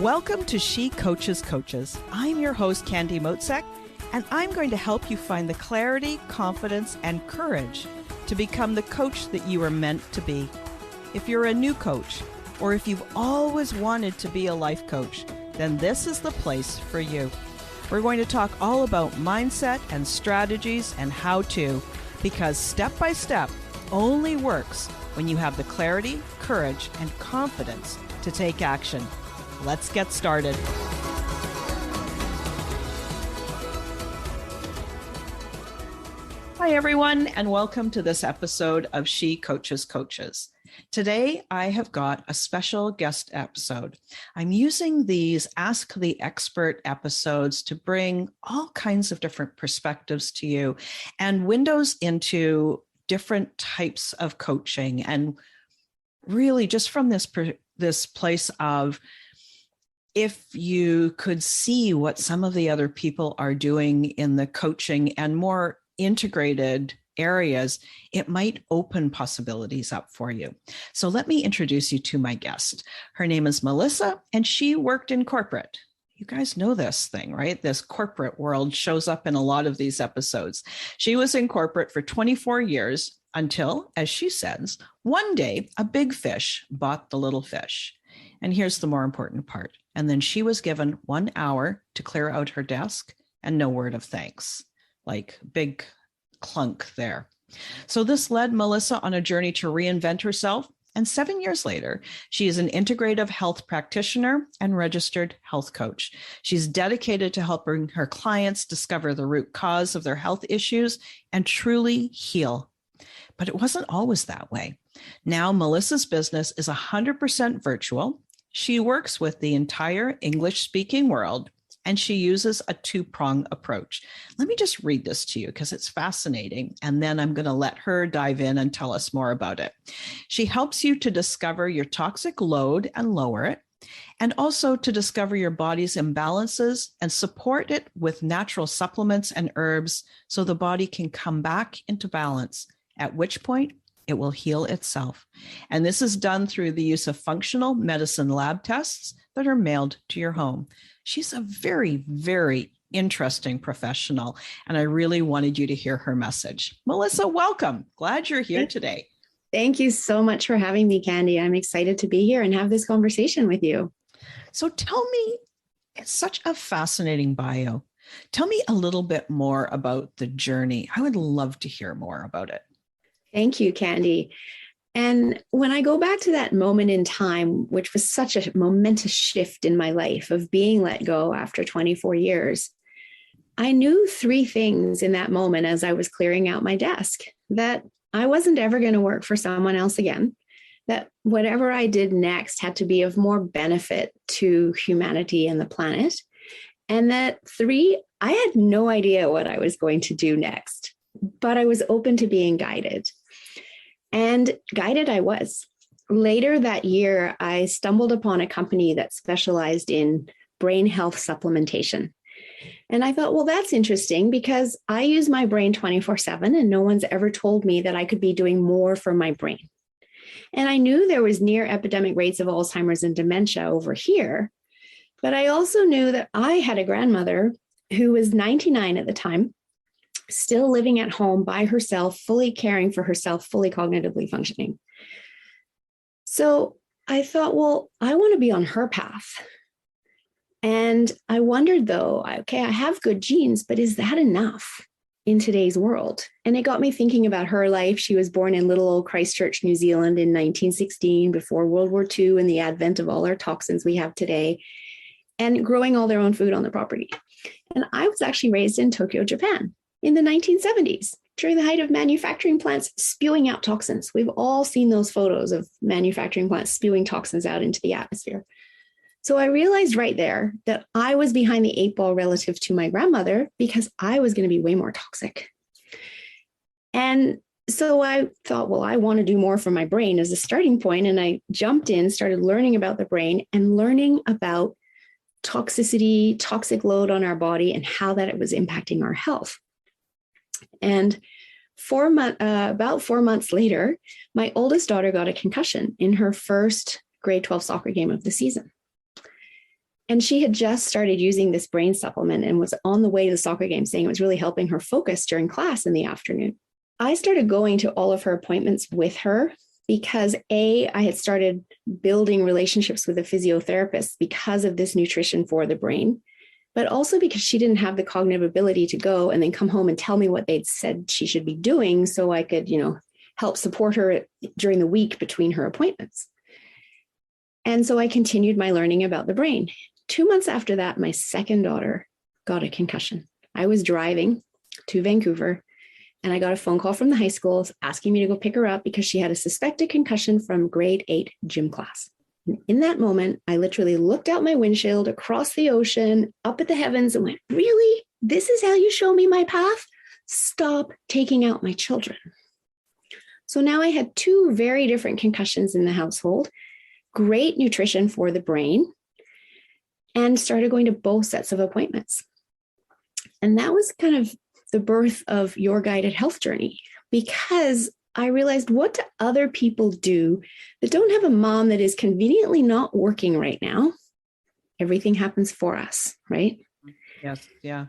Welcome to She Coaches Coaches. I'm your host, Candy Motzek, and I'm going to help you find the clarity, confidence, and courage to become the coach that you are meant to be. If you're a new coach, or if you've always wanted to be a life coach, then this is the place for you. We're going to talk all about mindset and strategies and how to, because step by step only works when you have the clarity, courage, and confidence to take action. Let's get started. Hi, everyone, and welcome to this episode of She Coaches Coaches. Today, I have got a special guest episode. I'm using these Ask the Expert episodes to bring all kinds of different perspectives to you and windows into different types of coaching. And really just from this place of, if you could see what some of the other people are doing in the coaching and more integrated areas, it might open possibilities up for you. So let me introduce you to my guest. Her name is Melissa, and she worked in corporate. You guys know this thing, right? This corporate world shows up in a lot of these episodes. She was in corporate for 24 years until, as she says, one day a big fish bought the little fish. And here's the more important part. And then she was given 1 hour to clear out her desk and no word of thanks. Like big clunk there. So this led Melissa on a journey to reinvent herself. And 7 years later, she is an integrative health practitioner and registered health coach. She's dedicated to helping her clients discover the root cause of their health issues and truly heal. But it wasn't always that way. Now, Melissa's business is 100% virtual. She works with the entire English-speaking world, and she uses a two-prong approach. Let me just read this to you because it's fascinating, and then I'm going to let her dive in and tell us more about it. She helps you to discover your toxic load and lower it, and also to discover your body's imbalances and support it with natural supplements and herbs so the body can come back into balance, at which point it will heal itself. And this is done through the use of functional medicine lab tests that are mailed to your home. She's a very, very interesting professional, and I really wanted you to hear her message. Melissa, welcome. Glad you're here today. Thank you so much for having me, Candy. I'm excited to be here and have this conversation with you. So tell me, it's such a fascinating bio. Tell me a little bit more about the journey. I would love to hear more about it. Thank you, Candy. And when I go back to that moment in time, which was such a momentous shift in my life of being let go after 24 years, I knew three things in that moment as I was clearing out my desk: that I wasn't ever going to work for someone else again, that whatever I did next had to be of more benefit to humanity and the planet, and that three, I had no idea what I was going to do next, but I was open to being guided. And guided I was. Later that year, I stumbled upon a company that specialized in brain health supplementation. And I thought, well, that's interesting because I use my brain 24/7 and no one's ever told me that I could be doing more for my brain. And I knew there was near epidemic rates of Alzheimer's and dementia over here, but I also knew that I had a grandmother who was 99 at the time, still living at home by herself, fully caring for herself, fully cognitively functioning. So I thought, well, I want to be on her path. And I wondered though, okay, I have good genes, but is that enough in today's world? And it got me thinking about her life. She was born in little old Christchurch, New Zealand in 1916, before World War II and the advent of all our toxins we have today, and growing all their own food on the property. And I was actually raised in Tokyo, Japan, in the 1970s, during the height of manufacturing plants spewing out toxins. We've all seen those photos of manufacturing plants spewing toxins out into the atmosphere. So I realized right there that I was behind the eight ball relative to my grandmother because I was going to be way more toxic. And so I thought, well, I want to do more for my brain as a starting point. And I jumped in, started learning about the brain and learning about toxicity, toxic load on our body, and how that it was impacting our health. And about 4 months later, my oldest daughter got a concussion in her first grade 12 soccer game of the season. And she had just started using this brain supplement and was on the way to the soccer game, saying it was really helping her focus during class in the afternoon. I started going to all of her appointments with her because I had started building relationships with a physiotherapist because of this nutrition for the brain, but also because she didn't have the cognitive ability to go and then come home and tell me what they'd said she should be doing so I could, help support her during the week between her appointments. And so I continued my learning about the brain. 2 months after that, my second daughter got a concussion. I was driving to Vancouver and I got a phone call from the high school asking me to go pick her up because she had a suspected concussion from grade 8 gym class. And in that moment, I literally looked out my windshield across the ocean, up at the heavens, and went, really? This is how you show me my path? Stop taking out my children. So now I had 2 very different concussions in the household, great nutrition for the brain, and started going to both sets of appointments. And that was kind of the birth of Your Guided Health Journey, because I realized, what do other people do that don't have a mom that is conveniently not working right now? Everything happens for us, right? Yes. Yeah.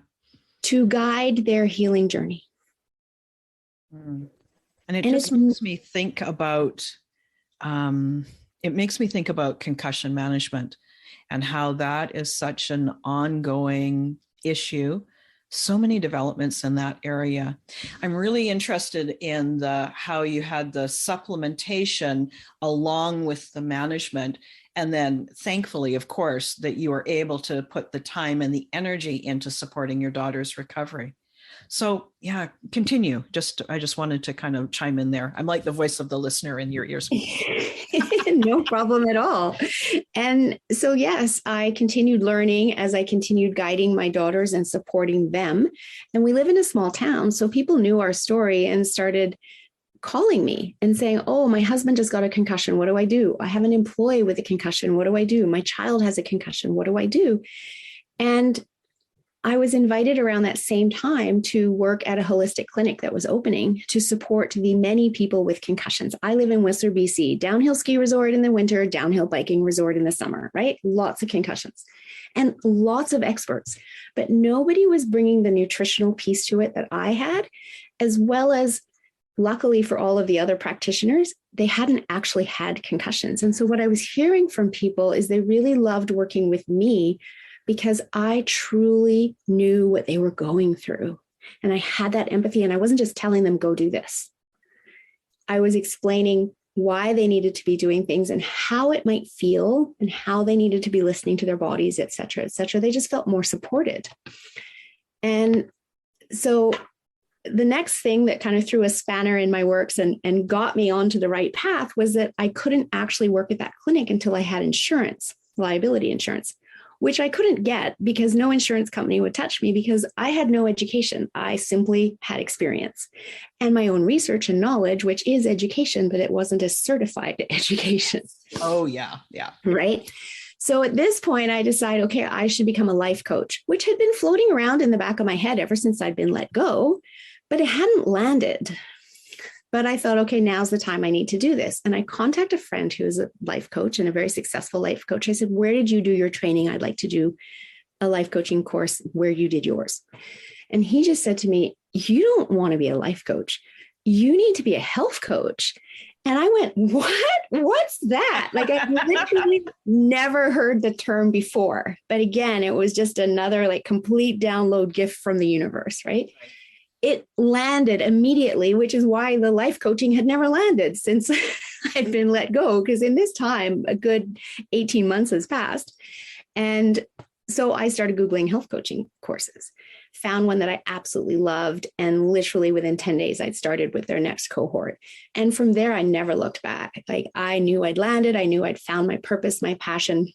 To guide their healing journey. And it just makes me think about, concussion management and how that is such an ongoing issue. So many developments in that area. I'm really interested in how you had the supplementation along with the management. And then thankfully, of course, that you were able to put the time and the energy into supporting your daughter's recovery. So yeah, continue. I just wanted to kind of chime in there. I'm like the voice of the listener in your ears. No problem at all. And so, yes, I continued learning as I continued guiding my daughters and supporting them. And we live in a small town, so people knew our story and started calling me and saying, oh, my husband just got a concussion. What do I do? I have an employee with a concussion. What do I do? My child has a concussion. What do I do? And I was invited around that same time to work at a holistic clinic that was opening to support the many people with concussions. I live in Whistler, BC, downhill ski resort in the winter, downhill biking resort in the summer, right? Lots of concussions and lots of experts, but nobody was bringing the nutritional piece to it that I had, as well as, luckily for all of the other practitioners, they hadn't actually had concussions. And so what I was hearing from people is they really loved working with me because I truly knew what they were going through. And I had that empathy, and I wasn't just telling them, go do this. I was explaining why they needed to be doing things and how it might feel and how they needed to be listening to their bodies, et cetera, et cetera. They just felt more supported. And so the next thing that kind of threw a spanner in my works and got me onto the right path was that I couldn't actually work at that clinic until I had insurance, liability insurance, which I couldn't get because no insurance company would touch me because I had no education. I simply had experience and my own research and knowledge, which is education, but it wasn't a certified education. Oh, yeah. Yeah. Right. So at this point, I decided, okay, I should become a life coach, which had been floating around in the back of my head ever since I'd been let go, but it hadn't landed. But I thought, okay, now's the time I need to do this. And I contacted a friend who is a life coach and a very successful life coach. I said, where did you do your training? I'd like to do a life coaching course where you did yours. And he just said to me, you don't want to be a life coach. You need to be a health coach. And I went, what? What's that? Like I literally never heard the term before. But again, it was just another like complete download gift from the universe, right? It landed immediately, which is why the life coaching had never landed since I'd been let go. Because in this time, a good 18 months has passed. And so I started Googling health coaching courses, found one that I absolutely loved. And literally within 10 days, I'd started with their next cohort. And from there, I never looked back. Like I knew I'd landed. I knew I'd found my purpose, my passion,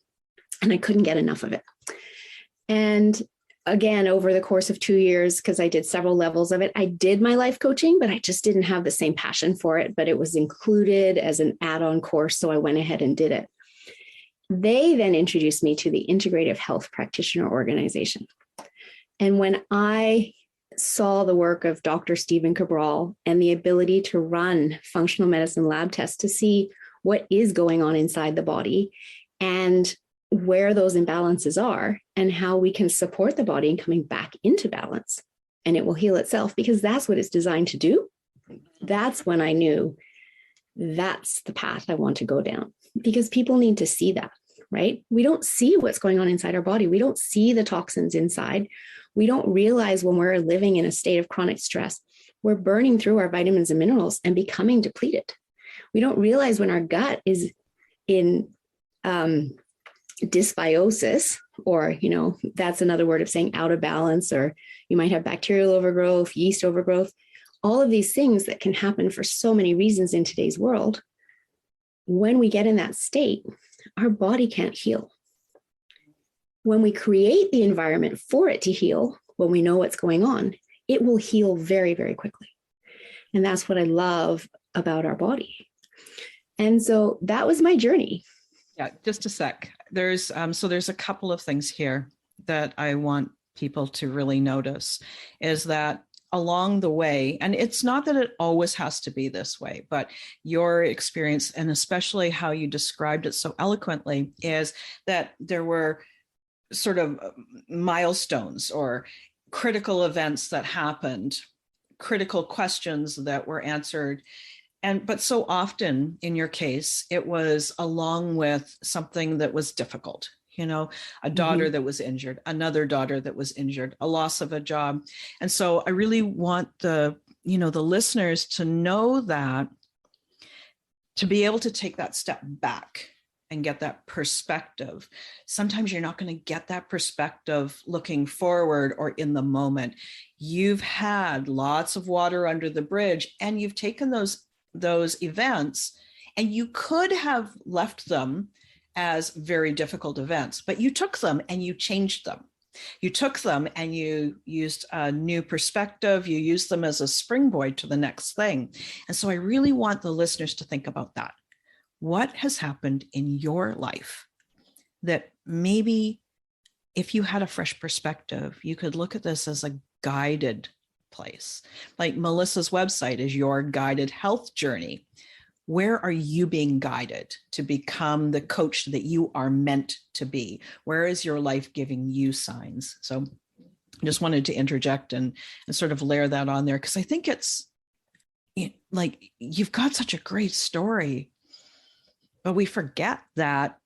and I couldn't get enough of it. And again, over the course of 2 years, because I did several levels of it, I did my life coaching, but I just didn't have the same passion for it, but it was included as an add-on course. So I went ahead and did it. They then introduced me to the Integrative Health Practitioner organization. And when I saw the work of Dr. Stephen Cabral and the ability to run functional medicine lab tests to see what is going on inside the body and where those imbalances are and how we can support the body in coming back into balance. And it will heal itself, because that's what it's designed to do. That's when I knew that's the path I want to go down, because people need to see that, right? We don't see what's going on inside our body. We don't see the toxins inside. We don't realize when we're living in a state of chronic stress, we're burning through our vitamins and minerals and becoming depleted. We don't realize when our gut is in dysbiosis, or, that's another word of saying out of balance, or you might have bacterial overgrowth, yeast overgrowth, all of these things that can happen for so many reasons in today's world. When we get in that state, our body can't heal. When we create the environment for it to heal, when we know what's going on, it will heal very, very quickly. And that's what I love about our body. And so that was my journey. Yeah, just a sec. There's a couple of things here that I want people to really notice, is that along the way, and it's not that it always has to be this way, but your experience, and especially how you described it so eloquently, is that there were sort of milestones or critical events that happened, critical questions that were answered. But so often in your case, it was along with something that was difficult. A daughter that was injured, another daughter that was injured, a loss of a job. And so I really want the listeners to know that, to be able to take that step back and get that perspective. Sometimes you're not going to get that perspective looking forward or in the moment. You've had lots of water under the bridge, and you've taken those events, and you could have left them as very difficult events, but you took them and you changed them. You took them and you used a new perspective. You used them as a springboard to the next thing. And so I really want the listeners to think about that. What has happened in your life that maybe if you had a fresh perspective, you could look at this as a guided place? Like Melissa's website is your guided health journey. Where are you being guided to become the coach that you are meant to be? Where is your life giving you signs? So I just wanted to interject and sort of layer that on there, because I think it's like, you've got such a great story, but we forget that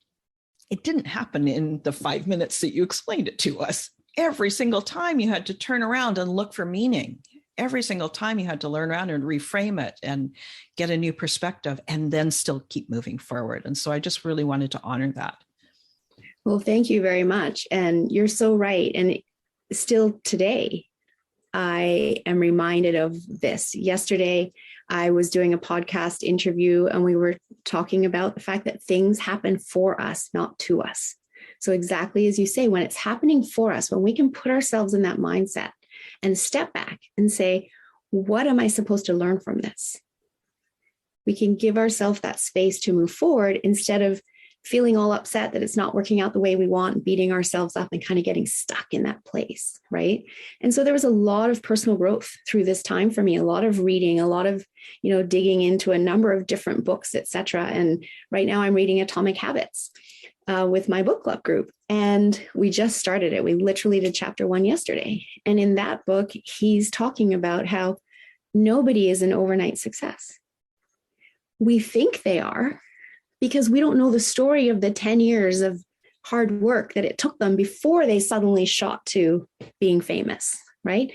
it didn't happen in the 5 minutes that you explained it to us. Every single time you had to turn around and look for meaning. Every single time you had to learn around and reframe it and get a new perspective, and then still keep moving forward. And so I just really wanted to honor that. Well, thank you very much. And you're so right. And still today, I am reminded of this. Yesterday, I was doing a podcast interview, and we were talking about the fact that things happen for us, not to us. So exactly as you say, when it's happening for us, when we can put ourselves in that mindset and step back and say, what am I supposed to learn from this? We can give ourselves that space to move forward, instead of feeling all upset that it's not working out the way we want, and beating ourselves up and kind of getting stuck in that place, right? And so there was a lot of personal growth through this time for me, a lot of reading, a lot of, digging into a number of different books, etc. And right now I'm reading Atomic Habits with my book club group. And we just started it. We literally did chapter 1 yesterday. And in that book, he's talking about how nobody is an overnight success. We think they are, because we don't know the story of the 10 years of hard work that it took them before they suddenly shot to being famous, right?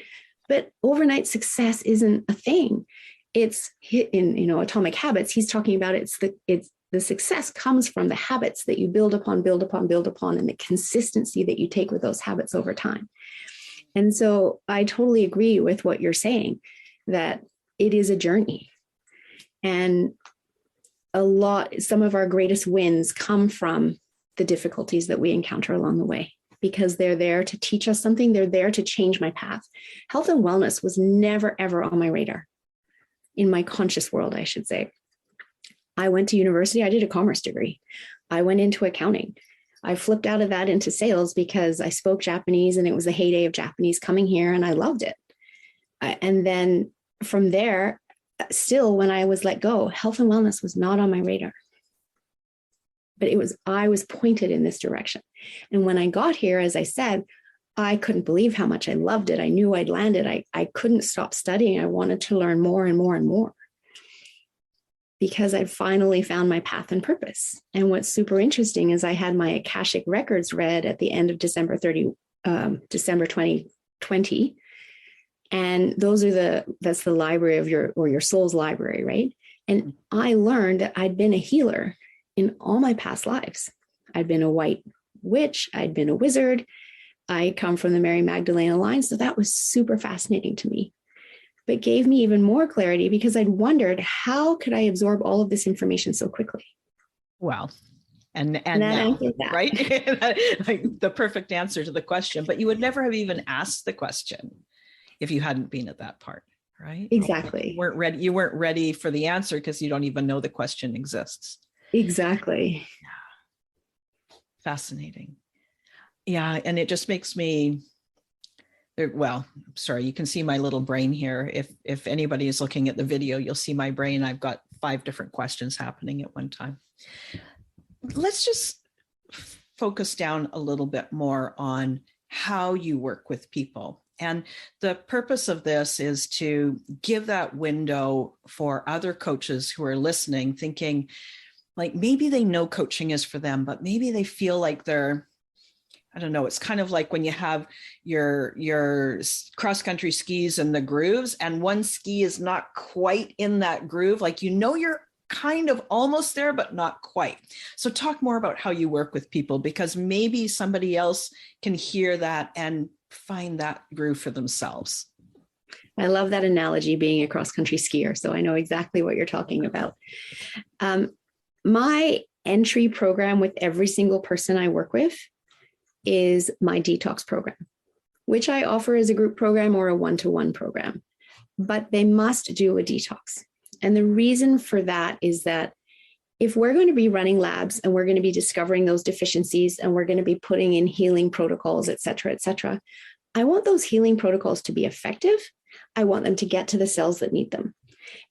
But overnight success isn't a thing. It's in Atomic Habits, he's talking about the success comes from the habits that you build upon, and the consistency that you take with those habits over time. And so I totally agree with what you're saying, that it is a journey. And some of our greatest wins come from the difficulties that we encounter along the way, because they're there to teach us something. They're there to change my path. Health and wellness was never, ever on my radar, in my conscious world, I should say. I went to university. I did a commerce degree. I went into accounting. I flipped out of that into sales because I spoke Japanese, and it was the heyday of Japanese coming here, and I loved it. And then from there, still, when I was let go, health and wellness was not on my radar. but I was pointed in this direction. And when I got here, as I said, I couldn't believe how much I loved it. I knew I'd landed. I couldn't stop studying. I wanted to learn more and more and more because I'd finally found my path and purpose. And what's super interesting is I had my Akashic records read at the end of December 2020. And that's the library of your soul's library, right? And I learned that I'd been a healer in all my past lives. I'd been a white witch. I'd been a wizard. I come from the Mary Magdalena line. So that was super fascinating to me, but gave me even more clarity because I'd wondered, how could I absorb all of this information so quickly? Wow. And now, right? Like the perfect answer to the question, but you would never have even asked the question if you hadn't been at that part, right? Exactly. You weren't ready for the answer because you don't even know the question exists. Exactly. Fascinating. Yeah. And it just makes me, well, sorry, you can see my little brain here. If anybody is looking at the video, you'll see my brain. I've got 5 different questions happening at one time. Let's just focus down a little bit more on how you work with people. And the purpose of this is to give that window for other coaches who are listening, thinking like maybe they know coaching is for them, but maybe they feel like they're, I don't know, it's kind of like when you have your cross-country skis in the grooves and one ski is not quite in that groove, like, you're kind of almost there, but not quite. So talk more about how you work with people, because maybe somebody else can hear that and find that groove for themselves. I love that analogy, being a cross-country skier. So I know exactly what you're talking about. My entry program with every single person I work with is my Detox program, which I offer as a group program or a one-to-one program, but they must do a detox. And the reason for that is that if we're going to be running labs and we're going to be discovering those deficiencies and we're going to be putting in healing protocols, et cetera, I want those healing protocols to be effective. I want them to get to the cells that need them.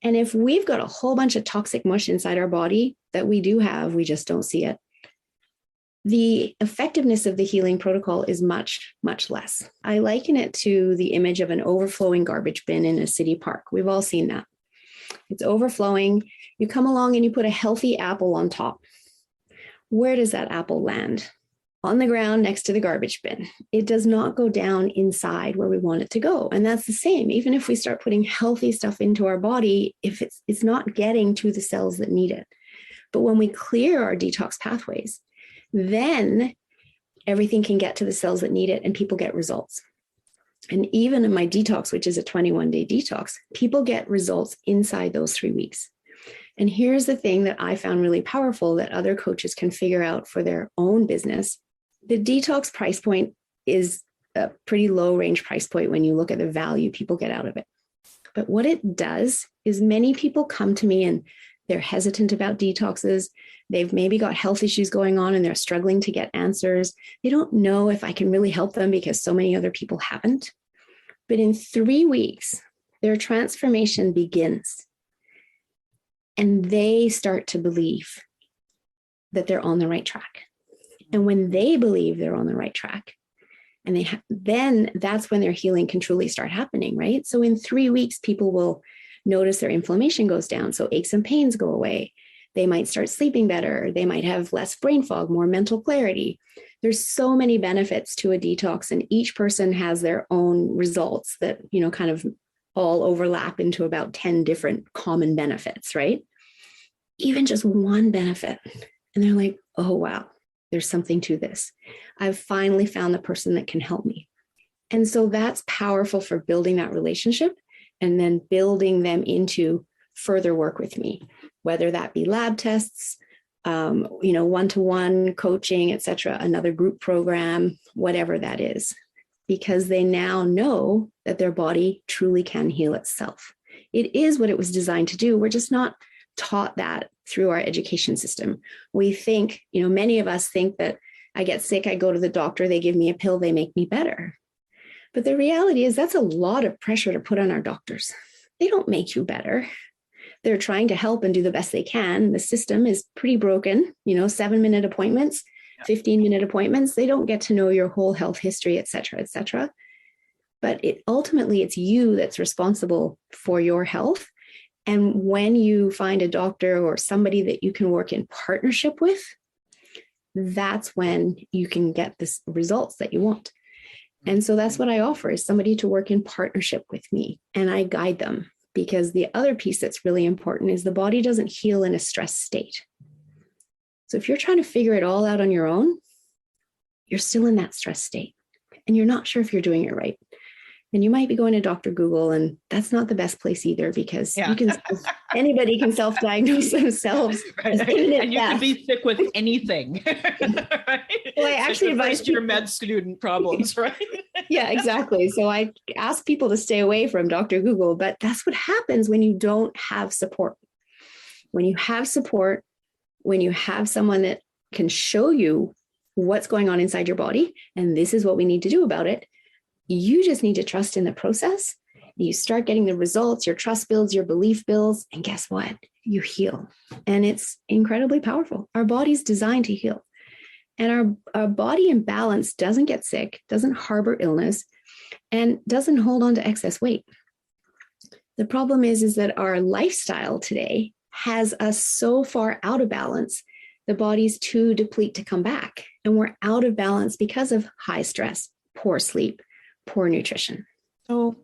And if we've got a whole bunch of toxic mush inside our body that we do have, we just don't see it, the effectiveness of the healing protocol is much, much less. I liken it to the image of an overflowing garbage bin in a city park. We've all seen that. It's overflowing. You come along and you put a healthy apple on top. Where does that apple land? On the ground next to the garbage bin. It does not go down inside where we want it to go. And that's the same. Even if we start putting healthy stuff into our body, if it's not getting to the cells that need it. But when we clear our detox pathways, then everything can get to the cells that need it and people get results. And even in my detox, which is a 21-day detox, people get results inside those 3 weeks. And here's the thing that I found really powerful that other coaches can figure out for their own business. The detox price point is a pretty low range price point when you look at the value people get out of it. But what it does is many people come to me and they're hesitant about detoxes. They've maybe got health issues going on and they're struggling to get answers. They don't know if I can really help them because so many other people haven't. But in 3 weeks, their transformation begins. And they start to believe that they're on the right track. And when they believe they're on the right track, and then that's when their healing can truly start happening, right? So in 3 weeks, people will notice their inflammation goes down. So aches and pains go away. They might start sleeping better. They might have less brain fog, more mental clarity. There's so many benefits to a detox, and each person has their own results that, kind of all overlap into about 10 different common benefits, right? Even just one benefit. And they're like, oh, wow, there's something to this. I've finally found the person that can help me. And so that's powerful for building that relationship and then building them into further work with me, whether that be lab tests, one-to-one coaching, et cetera, another group program, whatever that is, because they now know that their body truly can heal itself. It is what it was designed to do. We're just not taught that through our education system. We think, many of us think that I get sick, I go to the doctor, they give me a pill, they make me better. But the reality is that's a lot of pressure to put on our doctors. They don't make you better. they're trying to help and do the best they can. The system is pretty broken, 7-minute appointments, 15-minute appointments. They don't get to know your whole health history, et cetera, et cetera. But ultimately, it's you that's responsible for your health. And when you find a doctor or somebody that you can work in partnership with, that's when you can get the results that you want. And so that's what I offer, is somebody to work in partnership with me, and I guide them. Because the other piece that's really important is the body doesn't heal in a stress state. So if you're trying to figure it all out on your own, you're still in that stress state and you're not sure if you're doing it right. And you might be going to Dr. Google, and that's not the best place either, because anybody can self-diagnose themselves. Right. And you can be sick with anything. Right? Well, I actually advise your med student problems, right? Yeah, exactly. So I ask people to stay away from Dr. Google, but that's what happens when you don't have support. When you have support, when you have someone that can show you what's going on inside your body, and this is what we need to do about it, you just need to trust in the process. You start getting the results, your trust builds, your belief builds, and guess what? You heal. And it's incredibly powerful. Our body's designed to heal. And our body in balance doesn't get sick, doesn't harbor illness, and doesn't hold on to excess weight. The problem is that our lifestyle today has us so far out of balance, the body's too deplete to come back. And we're out of balance because of high stress, poor sleep, poor nutrition. So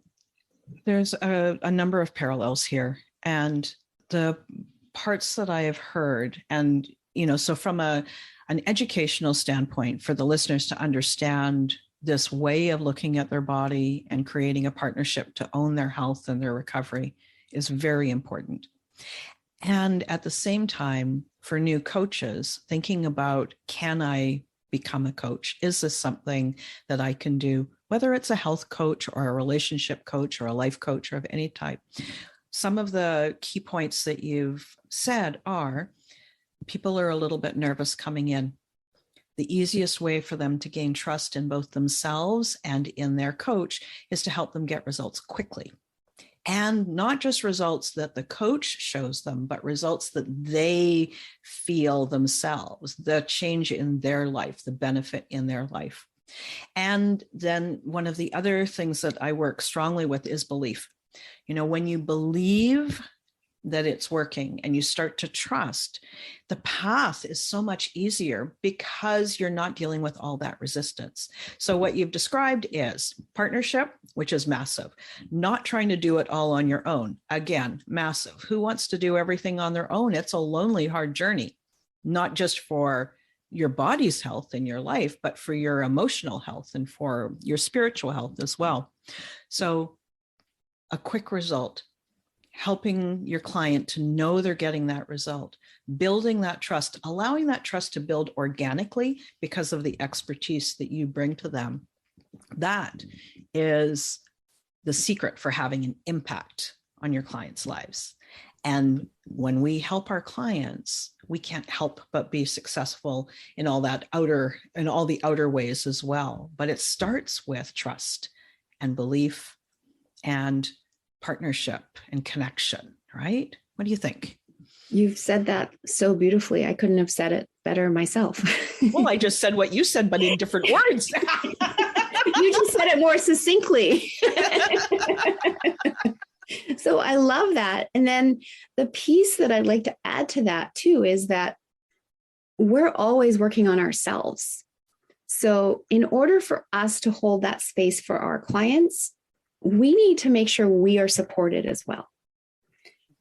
there's a number of parallels here, and the parts that I have heard, and so from an educational standpoint, for the listeners to understand this way of looking at their body and creating a partnership to own their health and their recovery is very important. And at the same time, for new coaches, thinking about, can I become a coach? Is this something that I can do? Whether it's a health coach or a relationship coach or a life coach or of any type. Some of the key points that you've said are, people are a little bit nervous coming in. The easiest way for them to gain trust in both themselves and in their coach is to help them get results quickly. And not just results that the coach shows them, but results that they feel themselves, the change in their life, the benefit in their life. And then one of the other things that I work strongly with is belief. When you believe that it's working and you start to trust, the path is so much easier because you're not dealing with all that resistance. So what you've described is partnership, which is massive. Not trying to do it all on your own. Again, massive. Who wants to do everything on their own? It's a lonely, hard journey, not just for your body's health in your life, but for your emotional health and for your spiritual health as well. So a quick result, helping your client to know they're getting that result, building that trust, allowing that trust to build organically because of the expertise that you bring to them. That is the secret for having an impact on your clients' lives. And when we help our clients, we can't help but be successful in all the outer ways as well. But it starts with trust and belief and partnership and connection, right? What do you think? You've said that so beautifully. I couldn't have said it better myself. Well, I just said what you said, but in different words. You just said it more succinctly. So I love that. And then the piece that I'd like to add to that too is that we're always working on ourselves. So in order for us to hold that space for our clients, we need to make sure we are supported as well.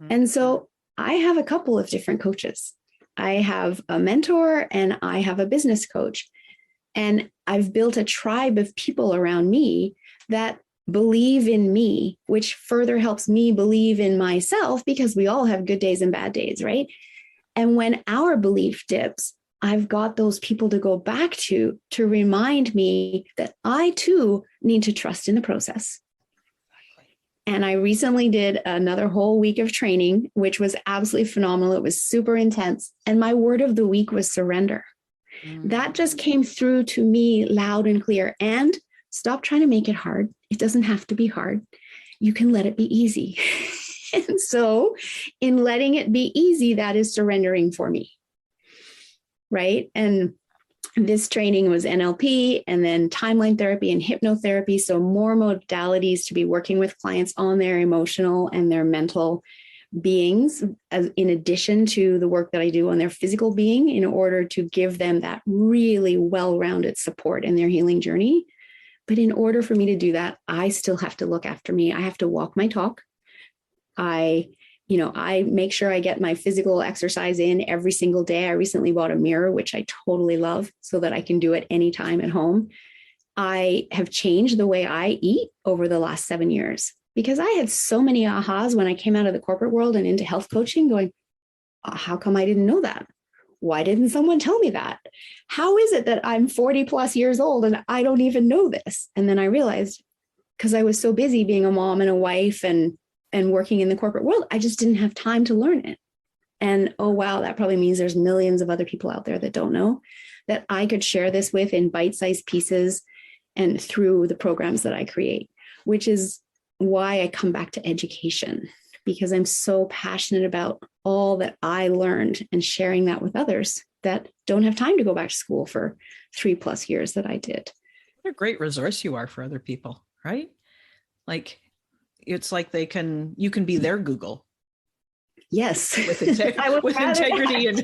Mm-hmm. And so I have a couple of different coaches. I have a mentor and I have a business coach. And I've built a tribe of people around me that believe in me, which further helps me believe in myself, because we all have good days and bad days, right? And when our belief dips, I've got those people to go back to remind me that I too need to trust in the process. And I recently did another whole week of training, which was absolutely phenomenal. It was super intense. And my word of the week was surrender. Mm-hmm. That just came through to me loud and clear. And stop trying to make it hard. It doesn't have to be hard. You can let it be easy. And so in letting it be easy, that is surrendering for me. Right. And this training was NLP and then timeline therapy and hypnotherapy. So more modalities to be working with clients on their emotional and their mental beings, in addition to the work that I do on their physical being, in order to give them that really well-rounded support in their healing journey. But in order for me to do that, I still have to look after me. I have to walk my talk. I make sure I get my physical exercise in every single day. I recently bought a mirror, which I totally love, so that I can do it anytime at home. I have changed the way I eat over the last 7 years because I had so many ahas when I came out of the corporate world and into health coaching going, how come I didn't know that? Why didn't someone tell me that? How is it that I'm 40 plus years old and I don't even know this? And then I realized, because I was so busy being a mom and a wife and working in the corporate world, I just didn't have time to learn it. And oh, wow, that probably means there's millions of other people out there that don't know, that I could share this with in bite-sized pieces and through the programs that I create, which is why I come back to education, because I'm so passionate about all that I learned and sharing that with others that don't have time to go back to school for 3+ years that I did. What a great resource you are for other people, right? Like, it's like you can be their Google. Yes. With integrity. And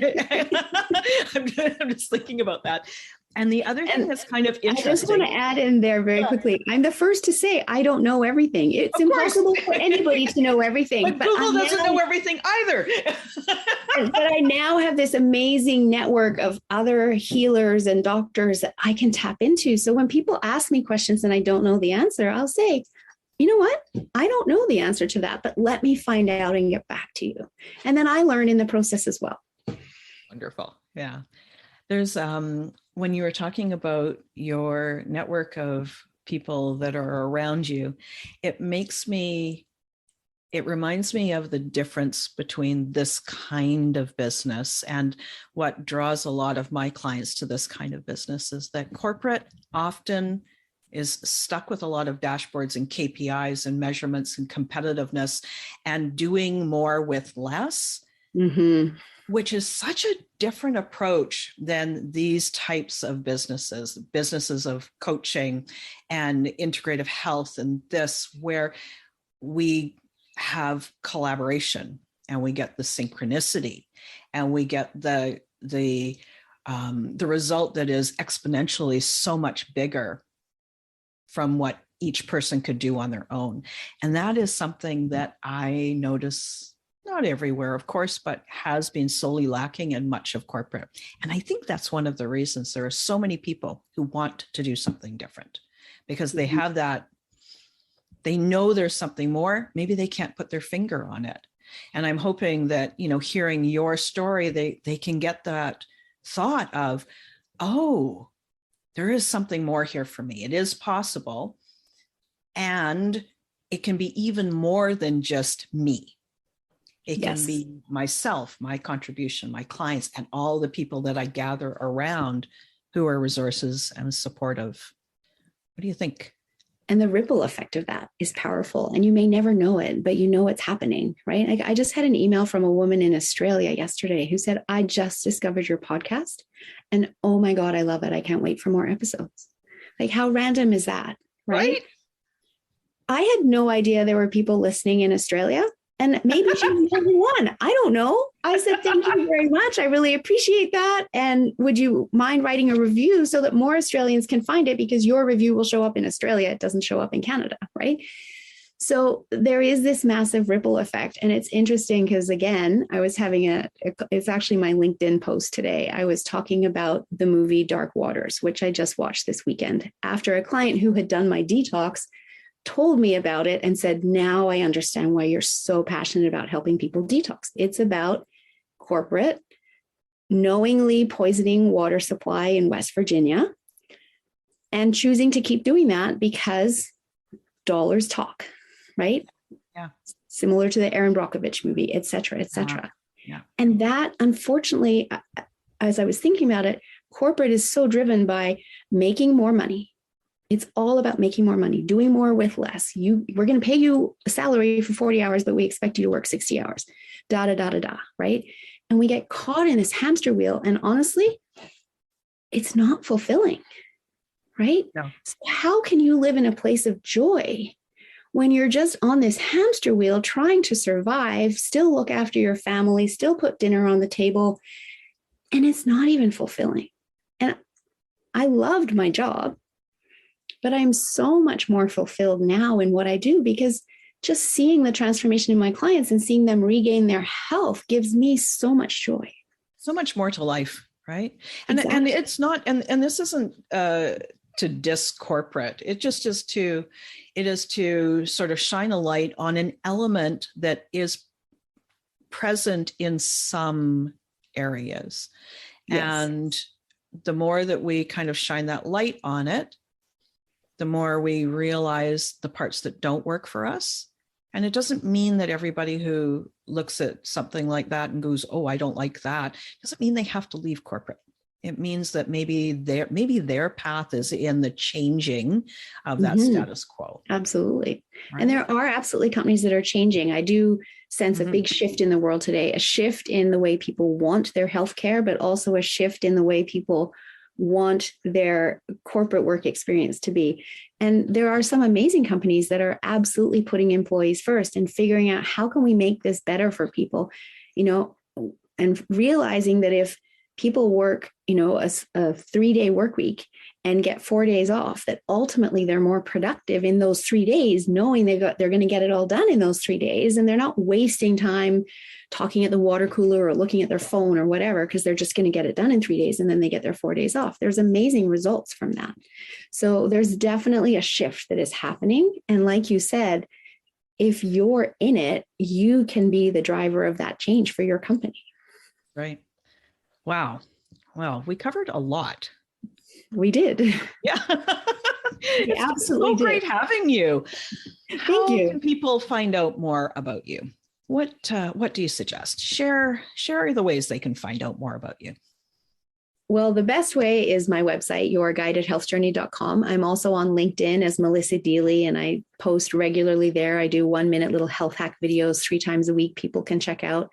I'm just thinking about that. And the other thing that's kind of interesting. I just want to add in there very quickly. I'm the first to say I don't know everything. It's impossible for anybody to know everything. But Google doesn't know everything either. But I now have this amazing network of other healers and doctors that I can tap into. So when people ask me questions and I don't know the answer, I'll say, you know what? I don't know the answer to that, but let me find out and get back to you. And then I learn in the process as well. Wonderful. Yeah. There's, when you were talking about your network of people that are around you, it reminds me of the difference between this kind of business and what draws a lot of my clients to this kind of business is that corporate often is stuck with a lot of dashboards and KPIs and measurements and competitiveness and doing more with less, which is such a different approach than these types of businesses of coaching and integrative health and this, where we have collaboration and we get the synchronicity and we get the result that is exponentially so much bigger from what each person could do on their own. And that is something that I notice, not everywhere, of course, but has been solely lacking in much of corporate. And I think that's one of the reasons there are so many people who want to do something different, because they have that, they know there's something more, maybe they can't put their finger on it. And I'm hoping that, hearing your story, they can get that thought of, oh, there is something more here for me. It is possible. And it can be even more than just me. It can be myself, my contribution, my clients, and all the people that I gather around who are resources and supportive. What do you think? And the ripple effect of that is powerful. And you may never know it, but you know it's happening, right? I just had an email from a woman in Australia yesterday who said, I just discovered your podcast. And oh my God, I love it. I can't wait for more episodes. Like, how random is that? Right? I had no idea there were people listening in Australia. And maybe she's the only one. I don't know. I said, thank you very much. I really appreciate that. And would you mind writing a review so that more Australians can find it, because your review will show up in Australia. It doesn't show up in Canada, right? So there is this massive ripple effect. And it's interesting because, again, I was having it's actually my LinkedIn post today. I was talking about the movie Dark Waters, which I just watched this weekend after a client who had done my detox told me about it and said, now I understand why you're so passionate about helping people detox. It's about corporate knowingly poisoning water supply in West Virginia and choosing to keep doing that because dollars talk, right? Yeah. Similar to the Aaron Brockovich movie, et cetera, et cetera. Yeah. And that, unfortunately, as I was thinking about it, corporate is so driven by making more money, It's all about making more money, doing more with less. We're going to pay you a salary for 40 hours, but we expect you to work 60 hours, right? And we get caught in this hamster wheel. And honestly, it's not fulfilling, right? No. So how can you live in a place of joy when you're just on this hamster wheel trying to survive, still look after your family, still put dinner on the table, and it's not even fulfilling? And I loved my job, but I'm so much more fulfilled now in what I do, because just seeing the transformation in my clients and seeing them regain their health gives me so much joy. So much more to life, right? And Exactly. and it's not, and this isn't to diss corporate. It is to sort of shine a light on an element that is present in some areas. Yes. And the more that we kind of shine that light on it, the more we realize the parts that don't work for us. And it doesn't mean that everybody who looks at something like that and goes, oh, I don't like that, doesn't mean they have to leave corporate. It means that maybe their path is in the changing of that status quo. Absolutely. Right? And there are absolutely companies that are changing. I do sense a big shift in the world today, a shift in the way people want their healthcare, but also a shift in the way people want their corporate work experience to be. And there are some amazing companies that are absolutely putting employees first and figuring out how can we make this better for people, and realizing that if people work, a 3-day work week and get 4 days off, that ultimately they're more productive in those 3 days, knowing they're going to get it all done in those 3 days. And they're not wasting time talking at the water cooler or looking at their phone or whatever, because they're just going to get it done in 3 days and then they get their 4 days off. There's amazing results from that. So there's definitely a shift that is happening. And like you said, if you're in it, you can be the driver of that change for your company. Right. Wow. Well, we covered a lot. We did. Yeah. We absolutely so great did. having you. Thank you. How can people find out more about you? What do you suggest? Share the ways they can find out more about you. Well, the best way is my website, yourguidedhealthjourney.com. I'm also on LinkedIn as Melissa Deely, and I post regularly there. I do 1-minute little health hack videos 3 times a week. People can check out.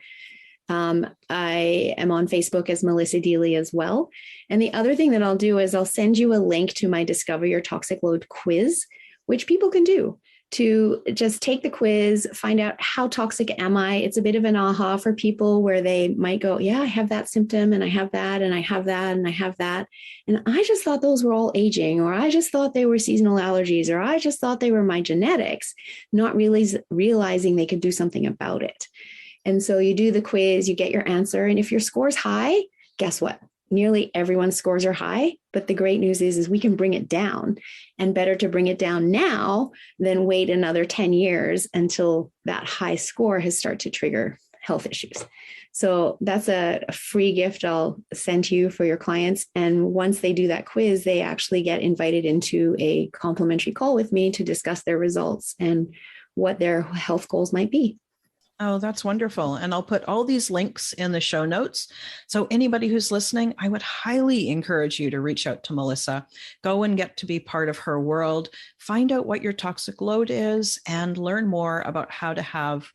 I am on Facebook as Melissa Deely as well. And the other thing that I'll do is I'll send you a link to my Discover Your Toxic Load quiz, which people can do to just take the quiz, find out how toxic am I. It's a bit of an aha for people where they might go, yeah, I have that symptom and I have that and I have that and I have that. And I just thought those were all aging, or I just thought they were seasonal allergies, or I just thought they were my genetics, not really realizing they could do something about it. And so you do the quiz, you get your answer. And if your score's high, guess what? Nearly everyone's scores are high. But the great news is we can bring it down, and better to bring it down now than wait another 10 years until that high score has started to trigger health issues. So that's a free gift I'll send to you for your clients. And once they do that quiz, they actually get invited into a complimentary call with me to discuss their results and what their health goals might be. Oh, that's wonderful. And I'll put all these links in the show notes. So anybody who's listening, I would highly encourage you to reach out to Melissa, go and get to be part of her world, find out what your toxic load is, and learn more about how to have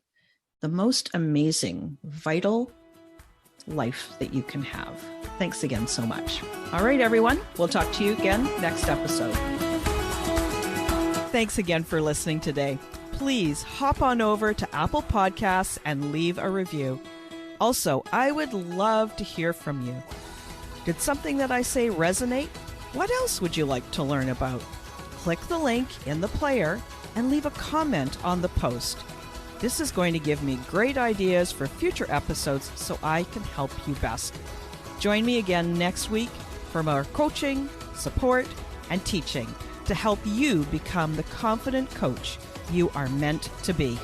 the most amazing, vital life that you can have. Thanks again so much. All right, everyone. We'll talk to you again next episode. Thanks again for listening today. Please hop on over to Apple Podcasts and leave a review. Also, I would love to hear from you. Did something that I say resonate? What else would you like to learn about? Click the link in the player and leave a comment on the post. This is going to give me great ideas for future episodes so I can help you best. Join me again next week for more coaching, support, and teaching to help you become the confident coach you are meant to be.